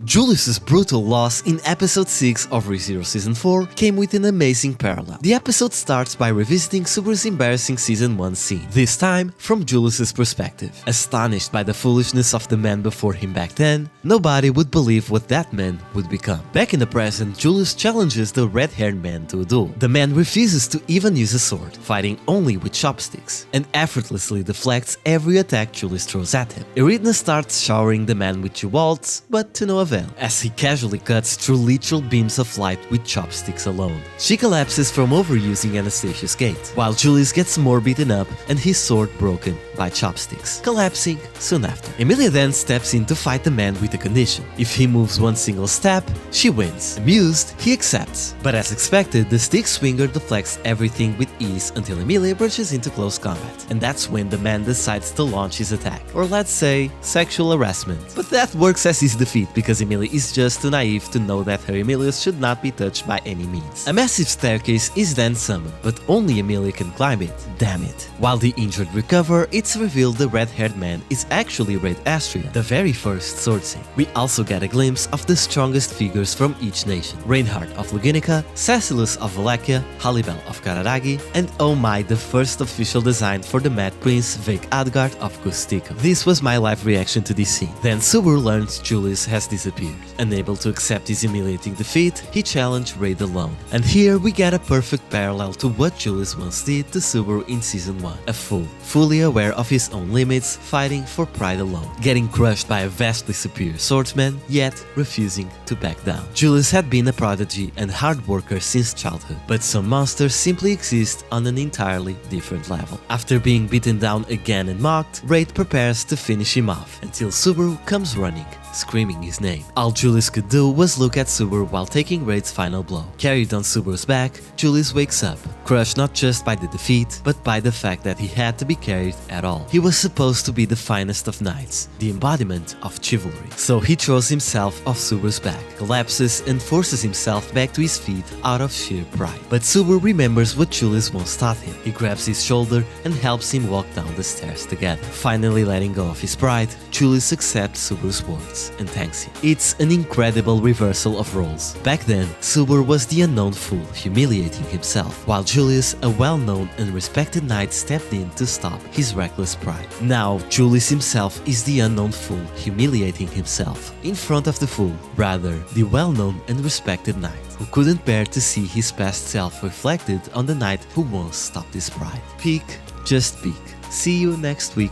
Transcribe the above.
Julius's brutal loss in episode 6 of ReZero Season 4 came with an amazing parallel. The episode starts by revisiting Subaru's embarrassing Season 1 scene, this time from Julius's perspective. Astonished by the foolishness of the man before him back then, nobody would believe what that man would become. Back in the present, Julius challenges the red-haired man to a duel. The man refuses to even use a sword, fighting only with chopsticks, and effortlessly deflects every attack Julius throws at him. Reid starts showering the man with jewels, but to no avail, as he casually cuts through literal beams of light with chopsticks alone. She collapses from overusing Anastasia's gate, while Julius gets more beaten up and his sword broken by chopsticks, collapsing soon after. Emilia then steps in to fight the man with a condition. If he moves one single step, she wins. Amused, he accepts. But as expected, the stick swinger deflects everything with ease until Emilia brushes into close combat. And that's when the man decides to launch his attack, or let's say, sexual harassment. But that works as his defeat because Emilia is just too naive to know that her Emilius should not be touched by any means. A massive staircase is then summoned, but only Emilia can climb it. Damn it. While the injured recover, it's revealed the red-haired man is actually Reid, the very first Swordsing. We also get a glimpse of the strongest figures from each nation. Reinhardt of Luginica, Cecilus of Wallachia, Halibel of Kararagi, and oh my, the first official design for the Mad Prince Vake Adgard of Kustika. This was my live reaction to this scene. Then Subaru learns Julius has disappeared. Unable to accept his humiliating defeat, he challenged Reid alone. And here we get a perfect parallel to what Julius once did to Subaru in Season 1. A fool, fully aware of his own limits, fighting for pride alone, getting crushed by a vastly superior swordsman, yet refusing to back down. Julius had been a prodigy and hard worker since childhood, but some monsters simply exist on an entirely different level. After being beaten down again and mocked, Reid prepares to finish him off, until Subaru comes running, screaming his name. All Julius could do was look at Subaru while taking Reid's final blow. Carried on Subaru's back, Julius wakes up, crushed not just by the defeat, but by the fact that he had to be carried at all. He was supposed to be the finest of knights, the embodiment of chivalry. So he throws himself off Subaru's back, collapses and forces himself back to his feet out of sheer pride. But Subaru remembers what Julius once taught him. He grabs his shoulder and helps him walk down the stairs together. Finally letting go of his pride, Julius accepts Subaru's words and thanks him. It's an incredible reversal of roles. Back then, Subaru was the unknown fool, humiliating himself, while Julius, a well-known and respected knight, stepped in to stop his reckless pride. Now, Julius himself is the unknown fool, humiliating himself in front of the fool, rather the well-known and respected knight, who couldn't bear to see his past self reflected on the knight who once stopped his pride. Peak, just peak. See you next week